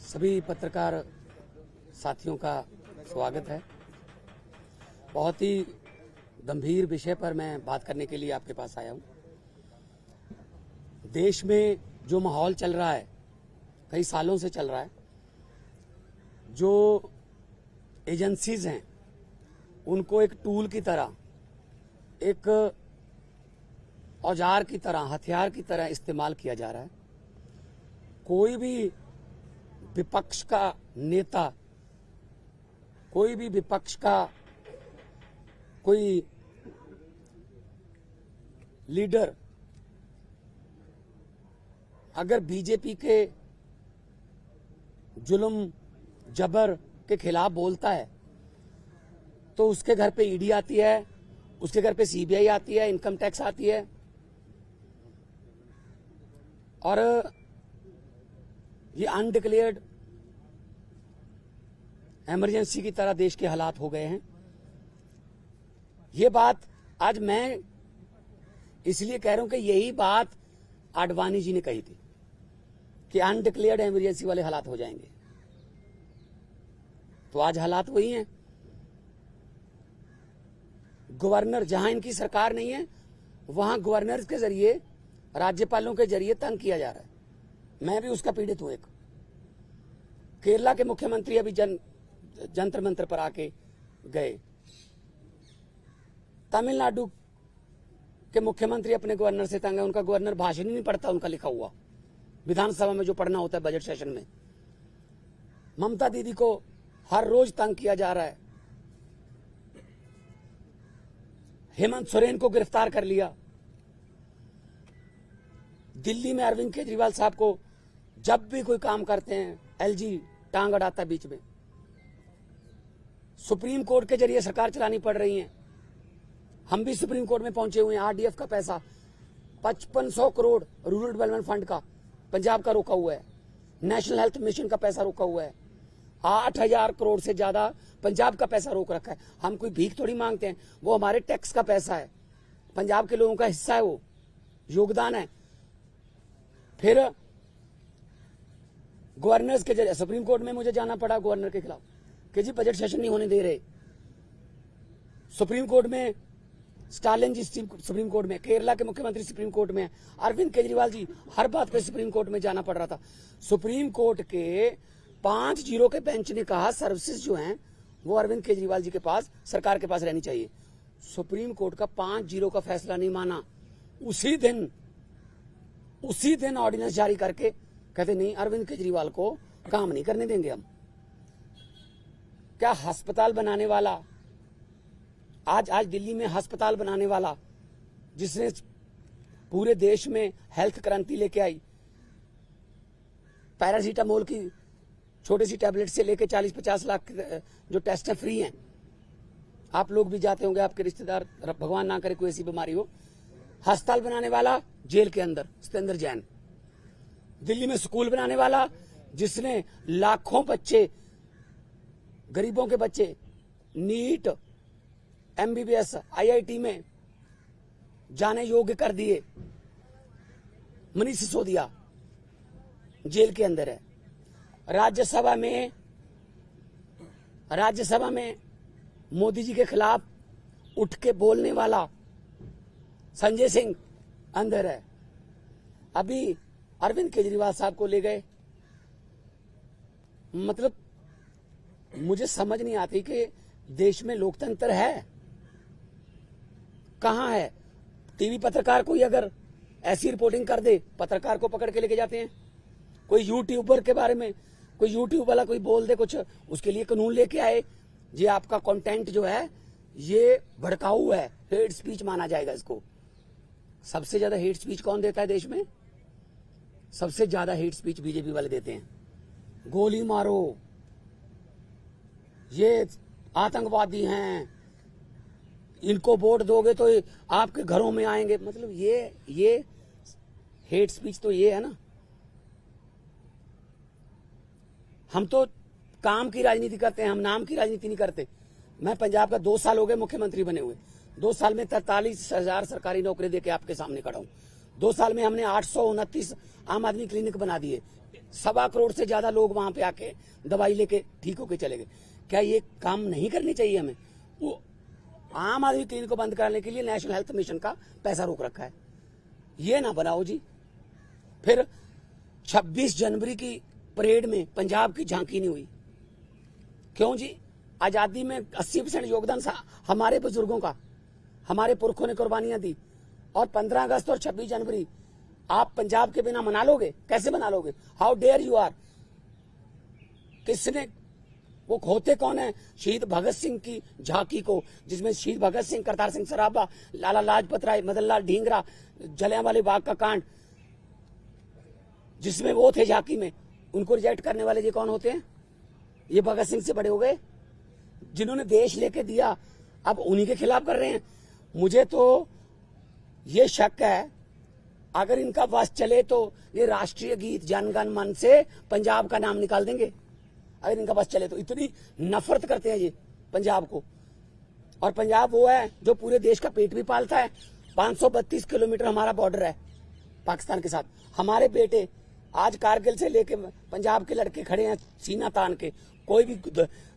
सभी पत्रकार साथियों का स्वागत है। बहुत ही गंभीर विषय पर मैं बात करने के लिए आपके पास आया हूं। देश में जो माहौल चल रहा है, कई सालों से चल रहा है, जो एजेंसीज हैं उनको एक टूल की तरह, एक औजार की तरह, हथियार की तरह इस्तेमाल किया जा रहा है। कोई भी विपक्ष का नेता, कोई भी विपक्ष का कोई लीडर अगर बीजेपी के जुल्म जबर के खिलाफ बोलता है तो उसके घर पे ईडी आती है, उसके घर पे सीबीआई आती है, इनकम टैक्स आती है। और ये अनडिक्लेयर्ड इमरजेंसी की तरह देश के हालात हो गए हैं। ये बात आज मैं इसलिए कह रहा हूं कि यही बात आडवाणी जी ने कही थी कि अनडिक्लेयर्ड इमरजेंसी वाले हालात हो जाएंगे। तो आज हालात वही हैं। गवर्नर, जहां इनकी सरकार नहीं है वहां गवर्नर के जरिए, राज्यपालों के जरिए तंग किया जा रहा है। मैं भी उसका पीड़ित हूं। एक केरला के मुख्यमंत्री अभी जंतर मंतर पर आके गए। तमिलनाडु के मुख्यमंत्री अपने गवर्नर से तंग है। उनका गवर्नर भाषण ही नहीं पढ़ता, उनका लिखा हुआ विधानसभा में जो पढ़ना होता है बजट सेशन में। ममता दीदी को हर रोज तंग किया जा रहा है। हेमंत सोरेन को गिरफ्तार कर लिया। दिल्ली में अरविंद केजरीवाल साहब को जब भी कोई काम करते हैं एलजी टांग अड़ाता है बीच में। सुप्रीम कोर्ट के जरिए सरकार चलानी पड़ रही है। हम भी सुप्रीम कोर्ट में पहुंचे हुए हैं। आरडीएफ का पैसा 5500 करोड़ रूरल डेवलपमेंट फंड का पंजाब का रोका हुआ है। नेशनल हेल्थ मिशन का पैसा रोका हुआ है। 8000 करोड़ से ज्यादा पंजाब का पैसा रोक रखा है। हम कोई भीख थोड़ी मांगते हैं, वो हमारे टैक्स का पैसा है, पंजाब के लोगों का हिस्सा है, वो योगदान है। फिर गवर्नर्स के जरिए सुप्रीम कोर्ट में मुझे जाना पड़ा गवर्नर के खिलाफ कि जी बजट सेशन नहीं होने दे रहे। सुप्रीम कोर्ट में स्टालिन जी सुप्रीम कोर्ट में, केरला के मुख्यमंत्री सुप्रीम कोर्ट में, अरविंद केजरीवाल जी, हर बात पे सुप्रीम कोर्ट में जाना पड़ रहा था। सुप्रीम कोर्ट के 5-0 के बेंच ने कहा सर्विसेज जो हैं वो अरविंद केजरीवाल जी के पास, सरकार के पास रहनी चाहिए। सुप्रीम कोर्ट का 5-0 का फैसला नहीं माना। उसी दिन ऑर्डिनेंस जारी करके कहते नहीं, अरविंद केजरीवाल को काम नहीं करने देंगे हम। क्या अस्पताल बनाने वाला, आज दिल्ली में अस्पताल बनाने वाला, जिसने पूरे देश में हेल्थ क्रांति लेके आई, पैरासीटामोल की छोटी सी टैबलेट से लेके 40-50 लाख जो टेस्ट हैं फ्री हैं। आप लोग भी जाते होंगे, आपके रिश्तेदार, भगवान ना करे कोई ऐसी बीमारी हो। अस्पताल बनाने वाला जेल के अंदर सत्येंद्र जैन। दिल्ली में स्कूल बनाने वाला, जिसने लाखों बच्चे, गरीबों के बच्चे नीट, एमबीबीएस, आईआईटी में जाने योग्य कर दिए, मनीष सिसोदिया जेल के अंदर है। राज्यसभा में मोदी जी के खिलाफ उठ के बोलने वाला संजय सिंह अंदर है। अभी अरविंद केजरीवाल साहब को ले गए। मतलब मुझे समझ नहीं आती कि देश में लोकतंत्र है कहां है। टीवी पत्रकार कोई अगर ऐसी रिपोर्टिंग कर दे, पत्रकार को पकड़ के लेके जाते हैं। कोई यूट्यूबर के बारे में, कोई यूट्यूब वाला कोई बोल दे कुछ, उसके लिए कानून लेके आए, ये आपका कंटेंट जो है ये भड़काऊ है, हेट स्पीच माना जाएगा इसको। सबसे ज्यादा हेट स्पीच कौन देता है देश में? सबसे ज्यादा हेट स्पीच बीजेपी वाले देते हैं। गोली मारो, ये आतंकवादी हैं, इनको वोट दोगे तो आपके घरों में आएंगे। मतलब ये हेट स्पीच तो ये है ना। हम तो काम की राजनीति करते हैं, हम नाम की राजनीति नहीं करते। मैं पंजाब का 2 साल हो गए मुख्यमंत्री बने हुए। 2 साल में 43,000 सरकारी नौकरी देके आपके सामने खड़ा हूं। 2 साल में हमने 829 आम आदमी क्लिनिक बना दिए। 1.25 करोड़ से ज्यादा लोग वहां पे आके दवाई लेके ठीक होके चले गए। क्या ये काम नहीं करनी चाहिए हमें? वो आम आदमी क्लिनिक को बंद कराने के लिए नेशनल हेल्थ मिशन का पैसा रोक रखा है। ये ना बनाओ जी। फिर 26 जनवरी की परेड में पंजाब की झांकी नहीं हुई, क्यों जी? आजादी में 80% योगदान हमारे बुजुर्गों का, हमारे पुरखों ने कुर्बानियां दी, और 15 अगस्त और 26 जनवरी आप पंजाब के बिना मना लोगे? कैसे मना लोगे? How dare you are. किसने, वो होते कौन है शहीद भगत सिंह की झांकी को, जिसमें शहीद भगत सिंह, करतार सिंह सराभा, लाला लाजपत राय, मदन लाल ढींगरा, जलियांवाले बाग का कांड, जिसमें वो थे झांकी में, उनको रिजेक्ट करने वाले ये कौन होते हैं? ये भगत सिंह से बड़े हो गए, जिन्होंने देश लेके दिया, अब उन्हीं के खिलाफ कर रहे हैं। मुझे तो ये शक है, अगर इनका बस चले तो ये राष्ट्रीय गीत जन गण मन से पंजाब का नाम निकाल देंगे। अगर इनका बस चले तो इतनी नफरत करते हैं ये पंजाब को। और पंजाब वो है जो पूरे देश का पेट भी पालता है। 532 किलोमीटर हमारा बॉर्डर है पाकिस्तान के साथ। हमारे बेटे आज कारगिल से लेके पंजाब के लड़के खड़े हैं सीना तान के। कोई भी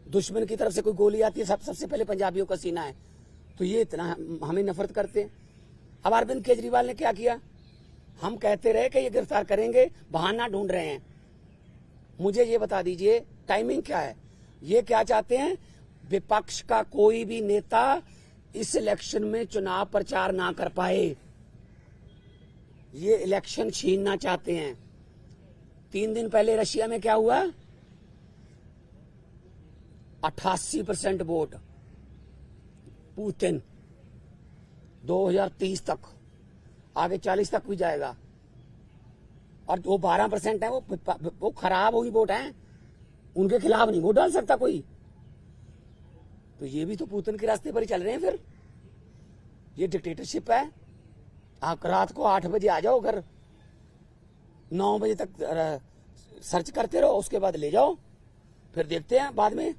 दुश्मन की तरफ से कोई गोली आती है, सबसे पहले पंजाबियों का सीना है। तो ये इतना हमें नफरत करते हैं। अब अरविंद केजरीवाल ने क्या किया? हम कहते रहे कि ये गिरफ्तार करेंगे, बहाना ढूंढ रहे हैं। मुझे ये बता दीजिए टाइमिंग क्या है? ये क्या चाहते हैं? विपक्ष का कोई भी नेता इस इलेक्शन में चुनाव प्रचार ना कर पाए, ये इलेक्शन छीनना चाहते हैं। 3 दिन पहले रशिया में क्या हुआ? 88% वोट पुतिन। 2030 तक, आगे 40 तक भी जाएगा। और वो 12% है, वो खराब हुई वोट है, उनके खिलाफ नहीं वोट डाल सकता कोई। तो ये भी तो पुतिन के रास्ते पर ही चल रहे हैं। फिर ये डिक्टेटरशिप है। आप रात को 8 बजे आ जाओ घर, 9 बजे तक सर्च करते रहो, उसके बाद ले जाओ, फिर देखते हैं बाद में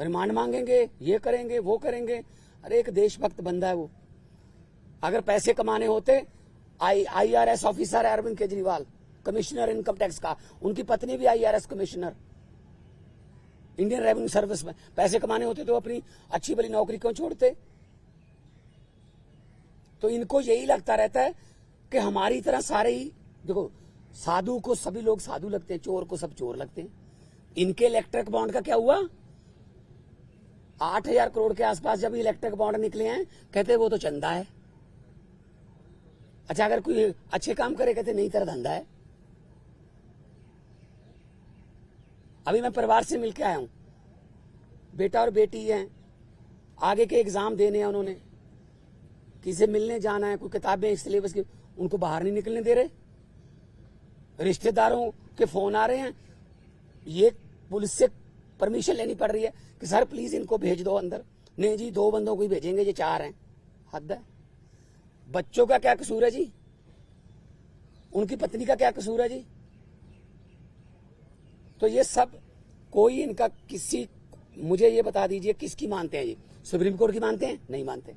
रिमांड मांगेंगे, ये करेंगे वो करेंगे। अरे एक देशभक्त बंदा है वो। अगर पैसे कमाने होते, IRS ऑफिसर है Arvind Kejriwal, commissioner income tax का, उनकी पत्नी भी IRS commissioner, Indian revenue service में। पैसे कमाने होते तो अपनी अच्छी भली नौकरी क्यों छोड़ते? तो इनको यही लगता रहता है कि हमारी तरह सारे ही, देखो साधु को सभी लोग साधु लगते हैं, चोर को सब चोर लगते हैं। इनके इलेक्ट्रिक बॉन्ड का क्या हुआ? 8,000 करोड़ के आसपास जब इलेक्ट्रिक बॉन्ड निकले हैं, कहते वो तो चंदा है। अच्छा, अगर कोई अच्छे काम करे कहते नहीं, तेरा धंधा है। अभी मैं परिवार से मिलके आया हूं, बेटा और बेटी हैं, आगे के एग्जाम देने हैं उन्होंने, किसी मिलने जाना है, कोई किताबें सिलेबस की, उनको बाहर नहीं निकलने दे रहे। रिश्तेदारों के फोन आ रहे हैं, ये पुलिस से परमिशन लेनी पड़ रही है कि सर प्लीज इनको भेज दो अंदर। नहीं जी, 2 बंदों को ही भेजेंगे, ये 4 हैं। हद है। बच्चों का क्या कसूर है जी? उनकी पत्नी का क्या कसूर है जी? तो ये सब कोई इनका किसी, मुझे ये बता दीजिए किसकी मानते हैं ये? सुप्रीम कोर्ट की मानते हैं? नहीं मानते।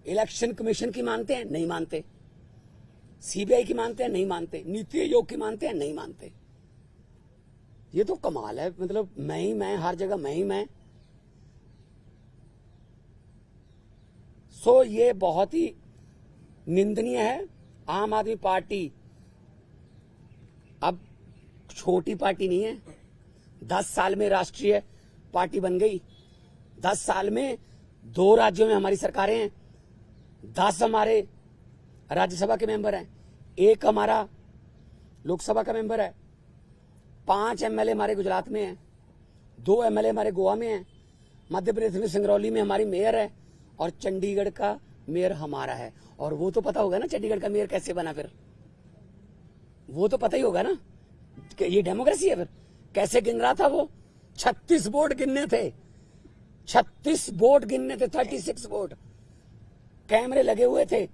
इलेक्शन कमीशन की मानते हैं? नहीं मानते। CBI की मानते हैं? नहीं मानते। नीति आयोग की मानते हैं? नहीं मानते। ये तो कमाल है। मतलब मैं ही मैं, हर जगह मैं ही मैं। सो ये बहुत ही निंदनीय है। आम आदमी पार्टी अब छोटी पार्टी नहीं है। 10 साल में राष्ट्रीय पार्टी बन गई। 10 साल में 2 राज्यों में हमारी सरकारें हैं। 10 हमारे राज्यसभा के मेंबर हैं, 1 हमारा लोकसभा का मेंबर है, 5 MLA हमारे गुजरात में हैं, 2 MLA हमारे गोवा में हैं, मध्य प्रदेश में सिंगरौली में हमारी मेयर है, और चंडीगढ़ का मेयर हमारा है। और वो तो पता होगा ना चंडीगढ़ का मेयर कैसे बना, फिर वो तो पता ही होगा ना कि ये डेमोक्रेसी है। फिर कैसे गिन रहा था वो? 36 वोट गिनने थे, 36 वोट गिनने थे, 36 वोट, कैमरे लगे हुए थे।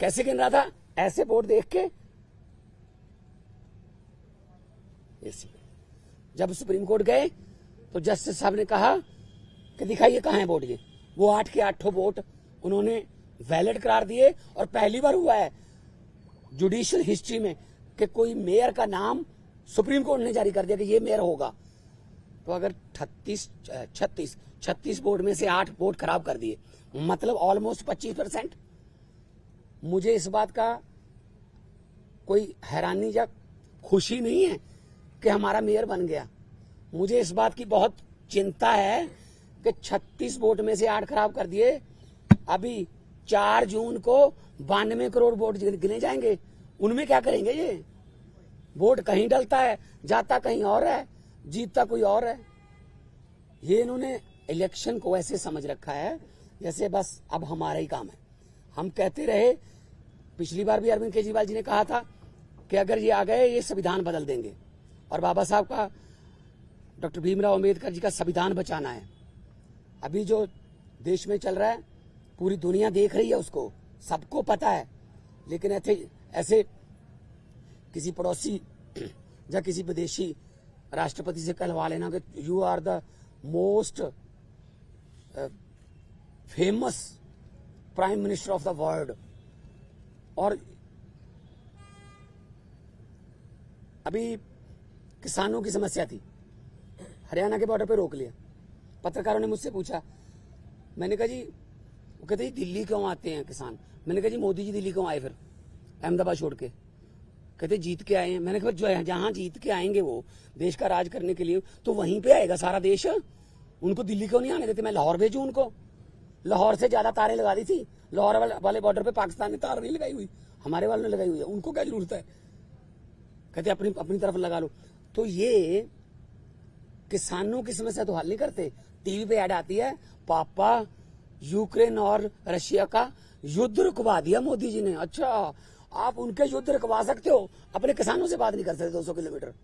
कैसे गिन रहा था? ऐसे वोट देख के। जब सुप्रीम कोर्ट गए तो जस्टिस साहब ने कहा कि दिखाइए कहां है वोट। ये वो 8 के 8 वोट उन्होंने वैलिड करार दिए। और पहली बार हुआ है जुडिशियल हिस्ट्री में कि कोई मेयर का नाम सुप्रीम कोर्ट ने जारी कर दिया कि ये मेयर होगा, तो अगर 36 वोट में से 8 वोट खराब कर दिए, मतलब ऑलमोस्ट 25%। मुझे इस बात का कोई हैरानी या खुशी नहीं है कि हमारा मेयर बन गया। मुझे इस बात की बहुत चिंता है कि 36 वोट में से 8 खराब कर दिए। अभी 4 जून को 92 करोड़ वोट गिने जाएंगे, उनमें क्या करेंगे? ये वोट कहीं डलता है, जाता कहीं और है, जीतता कोई और है। ये इन्होंने इलेक्शन को ऐसे समझ रखा है जैसे बस अब हमारा ही काम है। हम कहते रहे, पिछली बार भी अरविंद केजरीवाल जी ने कहा था कि अगर ये आ गए ये संविधान बदल देंगे, और बाबा साहब का, डॉक्टर भीमराव अंबेडकर जी का संविधान बचाना है। अभी जो देश में चल रहा है पूरी दुनिया देख रही है, उसको सबको पता है, लेकिन ऐसे किसी पड़ोसी या किसी विदेशी राष्ट्रपति से कहलवा लेना कि you are the most famous prime minister of the world. और अभी किसानों की समस्या थी, हरियाणा के बॉर्डर पे रोक लिया। पत्रकारों ने मुझसे पूछा, मैंने कहा जी, वो कहते जी दिल्ली क्यों आते हैं किसान? मैंने कहा जी मोदी जी दिल्ली क्यों आए फिर अहमदाबाद छोड़ के? कहते जीत के आए हैं। मैंने कहा जो जहां जीत के आएंगे वो देश का राज करने के लिए, तो वहीं पे आएगा सारा देश, उनको दिल्ली क्यों नहीं आने देते? मैं लाहौर भेजूं उनको? लाहौर से ज्यादा तारें लगा दी थी, लाहौर वाले बॉर्डर पे पाकिस्तान ने तार नहीं लगाई हुई, हमारे वालों ने लगाई हुई है, उनको क्या जरूरत है? कहते अपनी तरफ लगा लो। तो ये किसानों की समस्या तो हल नहीं करते। टीवी पे ऐड आती है, पापा यूक्रेन और रशिया का युद्ध रुकवा दिया मोदी जी ने। अच्छा, आप उनके युद्ध रुकवा सकते हो, अपने किसानों से बात नहीं कर सकते 200 किलोमीटर?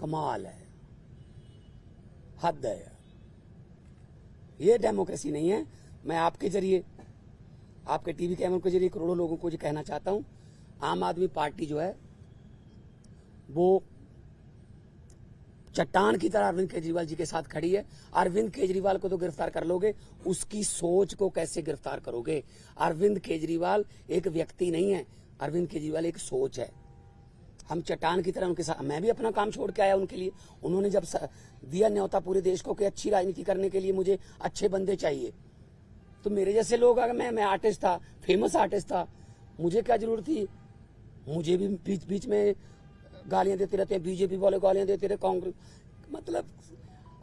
कमाल है, हद है। ये डेमोक्रेसी नहीं है। मैं आपके जरिए, आपके टीवी कैमरों के जरिए करोड़ों लोगों को ये कहना चाहता हूं, आम आदमी पार्टी जो है वो चट्टान की तरह अरविंद केजरीवाल जी के साथ खड़ी है। अरविंद केजरीवाल को तो गिरफ्तार कर लोगे, उसकी सोच को कैसे गिरफ्तार करोगे? अरविंद केजरीवाल एक व्यक्ति नहीं है, अरविंद केजरीवाल एक सोच है। हम चट्टान की तरह उनके साथ, मैं भी अपना काम छोड़ के आया उनके लिए। उन्होंने जब दिया न्योता पूरे देश को कि अच्छी राजनीति करने के लिए मुझे अच्छे बंदे चाहिए, तो मेरे जैसे लोग, अगर मैं आर्टिस्ट था, फेमस आर्टिस्ट था, मुझे क्या जरूरत थी? मुझे भी बीच बीच में गालियां देते रहते हैं, बीजेपी वाले गालियां देते रहे, कांग्रेस। मतलब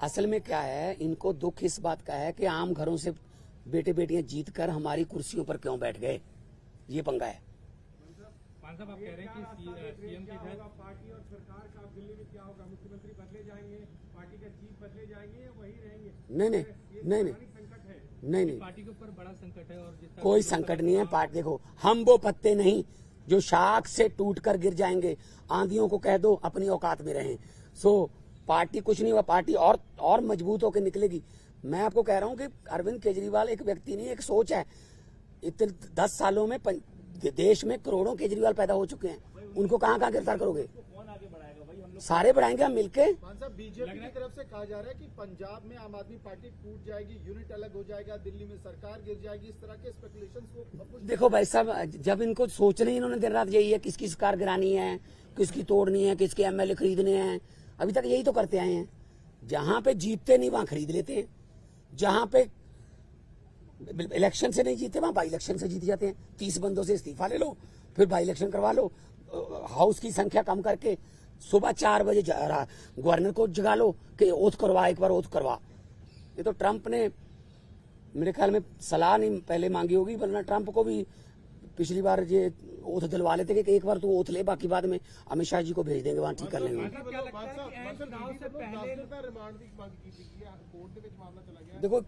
असल में क्या है, इनको दुख इस बात का है कि आम घरों से बेटे बेटियां जीत कर हमारी कुर्सियों पर क्यों बैठ गए, ये पंगा है। साहब, आप कह रहे हैं कि सीएम के तहत पार्टी और सरकार का दिल्ली में क्या होगा? मुख्यमंत्री बदले जाएंगे, पार्टी के चीफ बदले जाएंगे या वही रहेंगे? नहीं, पार्टी के ऊपर बड़ा संकट है। और कोई संकट नहीं है। पार्टी, देखो, हम वो पत्ते नहीं जो शाख से टूटकर गिर जाएंगे। आंधियों को कह दो अपनी औकात में रहें। सो पार्टी कुछ नहीं हुआ, पार्टी और मजबूत होकर निकलेगी। मैं आपको कह रहा हूं कि अरविंद केजरीवाल एक व्यक्ति नहीं, एक सोच है। इतने 10 सालों में देश में करोड़ों केजरीवाल पैदा हो चुके हैं, उनको कहां गिरफ्तार करोगे? सारे बढ़ाएंगे हम मिलके। बीजेपी की तरफ से कहा जा रहा है कि पंजाब में आम आदमी पार्टी टूट जाएगी, यूनिट अलग हो जाएगा, दिल्ली में सरकार गिर जाएगी, इस तरह के स्पेकुलेशंस को। देखो भाई साहब, जब इनको सोचना ही इन्होंने दिन रात यही है, किसकी सरकार गिरानी है, किसकी तोड़नी है, किसके एमएलए खरीदने हैं, अभी तक यही तो करते आए हैं। जहां पे जीतते नहीं वहां खरीद लेते हैं, जहां पे इलेक्शन से नहीं जीते वहां बाई इलेक्शन से जीत जाते हैं। 30 बंदों से इस्तीफा ले लो, फिर बाई इलेक्शन करवा लो, हाउस की संख्या कम करके सुबह 4 बजे गवर्नर को जगा लो कि ओथ करवा, एक बार ओथ करवा। ये तो ट्रंप ने मेरे ख्याल में सलाह नहीं पहले मांगी होगी, वरना ट्रंप को भी पिछली बार ये ओथ दिलवा लेते कि एक बार तू ओथ ले, बाकी बाद में अमित शाह जी को भेज देंगे, वहां ठीक कर लेंगे। देखो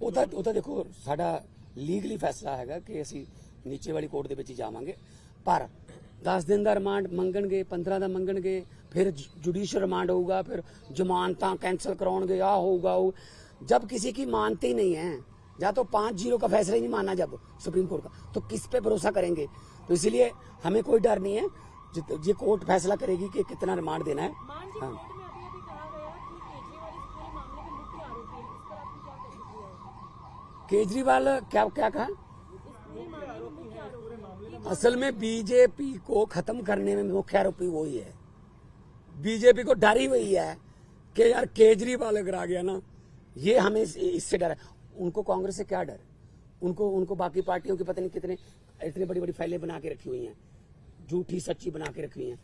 ਉਹਦਾ ਦੇਖੋ ਸਾਡਾ ਲੀਗਲੀ ਫੈਸਲਾ ਹੈਗਾ ਕਿ ਅਸੀਂ ਨੀਚੇ ਵਾਲੀ ਕੋਰਟ ਦੇ ਵਿੱਚ ਹੀ ਜਾਵਾਂਗੇ, ਪਰ 10 दिन ਦਾ ਰਿਮਾਂਡ ਮੰਗਣਗੇ, 15 ਦਾ ਮੰਗਣਗੇ, फिर जुडिशियल रिमांड होगा, फिर जमानत कैंसिल कराओगे, आ होगा। जब किसी की मानते ही नहीं है, या तो 5-0 का फैसला ही नहीं माना जब सुप्रीम कोर्ट का, तो किस पे भरोसा करेंगे? तो इसलिए हमें कोई डर नहीं है, ये कोर्ट फैसला करेगी कि कितना रिमांड देना है। हाँ। केजरीवाल क्या क्या कहा? असल में बीजेपी को खत्म करने में मुख्य आरोपी वही है। बीजेपी को डर ही वही है कि यार केजरीवाल अगर आ गया ना, ये हमें इससे डर है। उनको कांग्रेस से क्या डर? उनको बाकी पार्टियों की पता नहीं कितने इतनी बड़ी बड़ी फाइलें बना के रखी हुई हैं, झूठी सच्ची बना के रखी हुई हैं।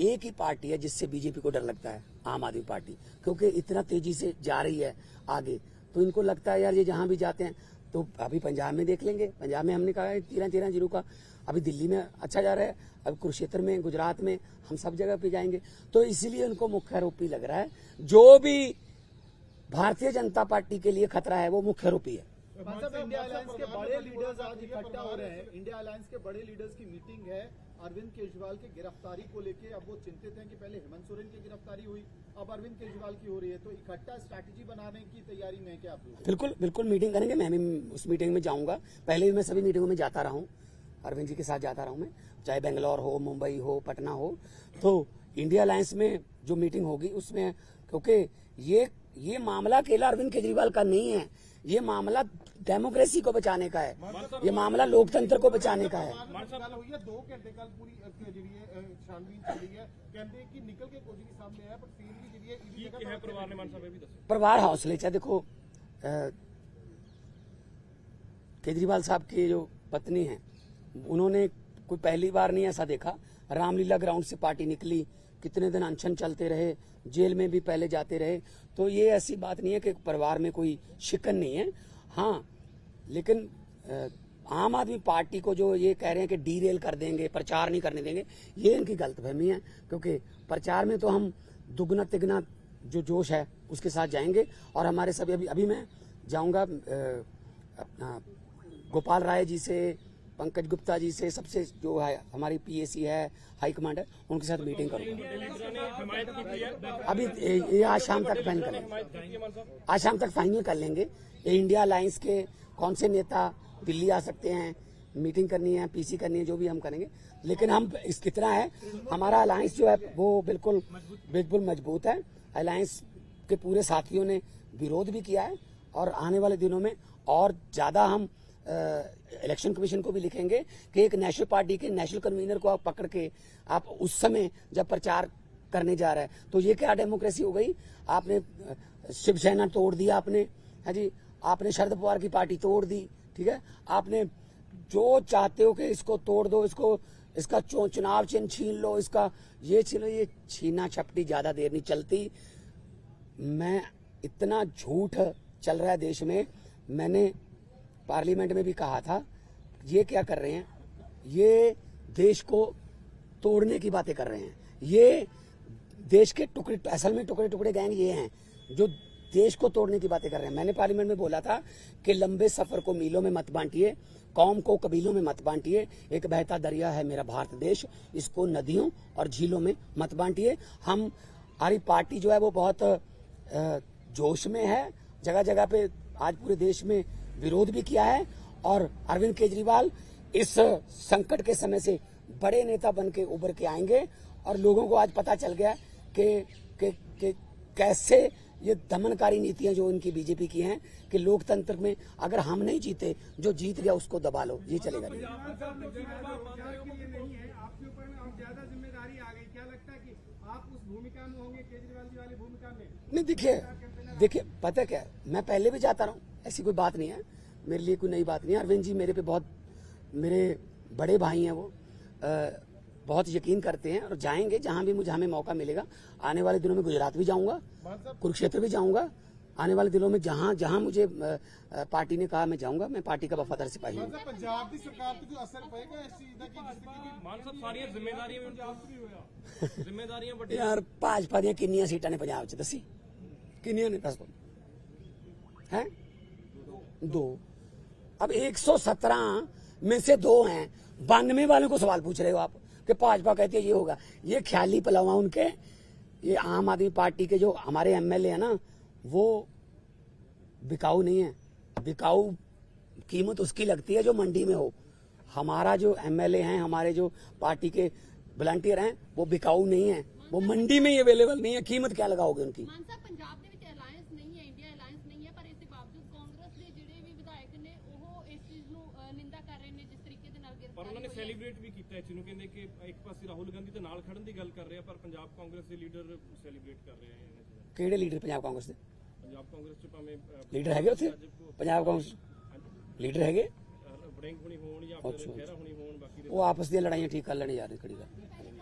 एक ही पार्टी है जिससे बीजेपी को डर लगता है, आम आदमी पार्टी, क्योंकि इतना तेजी से जा रही है आगे। तो इनको लगता है यार ये जहां भी जाते हैं, तो अभी पंजाब में देख लेंगे। पंजाब में हमने कहा है 13-13 का, अभी दिल्ली में अच्छा जा रहा है, अब कुरुक्षेत्र में, गुजरात में, हम सब जगह पे जाएंगे। तो इसीलिए उनको मुख्य आरोपी लग रहा है। जो भी भारतीय जनता पार्टी के लिए खतरा है वो मुख्य आरोपी है। मतलब इंडिया अलायंस के बड़े लीडर्स आज इकट्ठा हो रहे हैं। इंडिया अलायंस के बड़े लीडर्स की मीटिंग है अरविंद केजरीवाल की गिरफ्तारी को लेके। अब वो चिंतित हैं कि पहले हेमंत सोरेन की गिरफ्तारी हुई, अब अरविंद केजरीवाल की हो रही है, तो इकट्ठा स्ट्रैटेजी बनाने की तैयारी में है क्या आप लोग? बिल्कुल बिल्कुल मीटिंग करेंगे। मैं भी उस मीटिंग में जाऊंगा। पहले भी मैं सभी मीटिंगों में जाता रहा हूँ, अरविंद जी के साथ जाता रहा हूँ मैं, चाहे बेंगलोर हो, मुंबई हो, पटना हो। तो इंडिया अलायंस में जो मीटिंग होगी उसमें, क्योंकि ये मामला अकेला अरविंद केजरीवाल का नहीं है, ये मामला डेमोक्रेसी को बचाने का है, ये मामला लोकतंत्र को बचाने का है। 2 घंटे कल पूरी छानबीन चल रही है, कहते कि निकल के कुछ नहीं सामने आया, पर फिर भी परिवार ने मान साहब ये भी दसो। परिवार हौसले चाहे देखो, केजरीवाल साहब की जो पत्नी है, उन्होंने कोई पहली बार नहीं ऐसा देखा। रामलीला ग्राउंड से पार्टी निकली, कितने दिन अनशन चलते रहे, जेल में भी पहले जाते रहे। तो ये ऐसी बात नहीं है कि परिवार में कोई शिकन नहीं है। हाँ, लेकिन आम आदमी पार्टी को जो ये कह रहे हैं कि डीरेल कर देंगे, प्रचार नहीं करने देंगे, ये इनकी गलतफहमी है। क्योंकि प्रचार में तो हम दुगना तिगना जो जोश है उसके साथ जाएंगे। और हमारे सभी अभी मैं जाऊंगा अपना गोपाल राय जी से, पंकज गुप्ता जी से, सबसे जो है हमारी पीएसी है, हाई कमांड है, उनके साथ मीटिंग करूंगा। अभी ये आज शाम तक फाइनल कर लेंगे, आज शाम तक फाइनल कर लेंगे। इंडिया अलायंस के कौन से नेता दिल्ली आ सकते हैं, मीटिंग करनी है, पीसी करनी है, जो भी हम करेंगे। लेकिन हम कितना है, हमारा अलायंस जो है वो बिल्कुल मजबूत है। अलायंस के पूरे साथियों ने विरोध भी किया है, और आने वाले दिनों में और ज्यादा हम इलेक्शन कमीशन को भी लिखेंगे कि एक नेशनल पार्टी के नेशनल कन्वीनर को आप पकड़ के आप उस समय जब प्रचार करने जा रहे हैं, तो ये क्या डेमोक्रेसी हो गई? आपने शिवसेना तोड़ दिया, आपने, है जी, आपने शरद पवार की पार्टी तोड़ दी, ठीक है, आपने जो चाहते हो कि इसको तोड़ दो, इसका चुनाव चिन्ह छीन लो, इसका ये छीन लो। ये छीना छपटी ज्यादा देर नहीं चलती। मैं इतना झूठ चल रहा है देश में, मैंने पार्लियामेंट में भी कहा था, ये क्या कर रहे हैं, ये देश को तोड़ने की बातें कर रहे हैं। ये देश के टुकड़े, असल में टुकड़े टुकड़े गैंग ये हैं जो देश को तोड़ने की बातें कर रहे हैं। मैंने पार्लियामेंट में बोला था कि लंबे सफर को मीलों में मत बांटिए, कौम को कबीलों में मत बांटिए। एक बहता दरिया है मेरा भारत देश, इसको नदियों और झीलों में मत बांटिए। हमारी पार्टी जो है वो बहुत जोश में है, जगह जगह पे आज पूरे देश में विरोध भी किया है। और अरविंद केजरीवाल इस संकट के समय से बड़े नेता बन के उभर के आएंगे। और लोगों को आज पता चल गया कि कैसे ये दमनकारी नीतियां जो इनकी बीजेपी की हैं, कि लोकतंत्र में अगर हम नहीं जीते, जो जीत गया उसको दबा लो, ये चलेगा नहीं। आपके ऊपर में ज्यादा जिम्मेदारी आ गई, क्या लगता है कि आप उस भूमिका में होंगे, केजरीवाल जी वाली भूमिका में? नहीं, देखिए पता क्या, मैं पहले भी जाता रहा हूँ, ऐसी कोई बात नहीं है, मेरे लिए कोई नई बात नहीं है। अरविंद जी मेरे पे बहुत, मेरे बड़े भाई हैं, वो बहुत यकीन करते हैं, और जाएंगे जहां भी मुझे, हमें मौका मिलेगा। आने वाले दिनों में गुजरात भी जाऊंगा, कुरुक्षेत्र भी जाऊंगा। आने वाले दिनों में जहां जहां मुझे पार्टी ने कहा मैं जाऊंगा। मैं पार्टी का वफादार सिपाही हूँ। पंजाब की सरकार पे जो असर पड़ेगा इस चीज का, मान साहब सारी जिम्मेदारियां बड़ी यार भाजपा दी किन्नियां सीटां ने पंजाब च दसी, किन्नियां ने दस हैं? 2। अब 117 में से 2 हैं। 92 वालों को सवाल पूछ रहे हो आप कि भाजपा कहती है ये होगा। ये ख्याली पलावा उनके, ये आम आदमी पार्टी के जो हमारे एमएलए है ना, वो बिकाऊ नहीं है। बिकाऊ कीमत उसकी लगती है जो मंडी में हो। हमारा जो एमएलए हैं, हमारे जो पार्टी के वॉलंटियर हैं, वो बिकाऊ नहीं है, वो मंडी में ही अवेलेबल नहीं है। कीमत क्या लगाओगे उनकी? पंजाब ਦੇ ਵਿੱਚ ਅਲਾਈਅੰਸ ਨਹੀਂ ਹੈ, ਇੰਡੀਆ ਅਲਾਈਅੰਸ ਨਹੀਂ ਹੈ, ਪਰ ਇਸ ਦੇ ਬਾਵਜੂਦ ਕਾਂਗਰਸ ਦੇ ਜਿਹੜੇ ਵੀ ਵਿਧਾਇਕ ਨੇ ਸੈਲੀਬ੍ਰੇਟ ਵੀ ਕੀਤਾ ਇਸ ਨੂੰ, ਕਹਿੰਦੇ ਕਿ ਇੱਕ ਪਾਸੇ ਰਾਹੁਲ ਗਾਂਧੀ ਦੇ ਨਾਲ ਖੜਨ ਦੀ ਗੱਲ ਕਰ ਰਿਹਾ, ਪਰ ਪੰਜਾਬ ਕਾਂਗਰਸ ਦੇ ਲੀਡਰ ਸੈਲੀਬ੍ਰੇਟ ਕਰ ਰਹੇ ਆ ਇਹਨਾਂ ਚੀਜ਼ਾਂ। ਕਿਹੜੇ ਲੀਡਰ ਪੰਜਾਬ ਕਾਂਗਰਸ ਦੇ ਪੰਜਾਬ ਕਾਂਗਰਸ ਚ ਭਾਵੇਂ ਲੀਡਰ ਹੈਗੇ ਉੱਥੇ ਪੰਜਾਬ ਕਾਂਗਰਸ ਲੀਡਰ ਹੈਗੇ ਵੜਿੰਗ ਹੋਣੀ ਹੋਣ ਜਾਂ ਫਿਰ ਖਹਿਰਾ ਹੋਣੀ ਹੋਣ, ਬਾਕੀ ਦੇ ਉਹ ਆਪਸ ਦੀਆਂ ਲੜਾਈਆਂ ਠੀਕ ਕਰ ਲੈਣ ਯਾਰ, ਕਿਹੜੀ ਗੱਲ।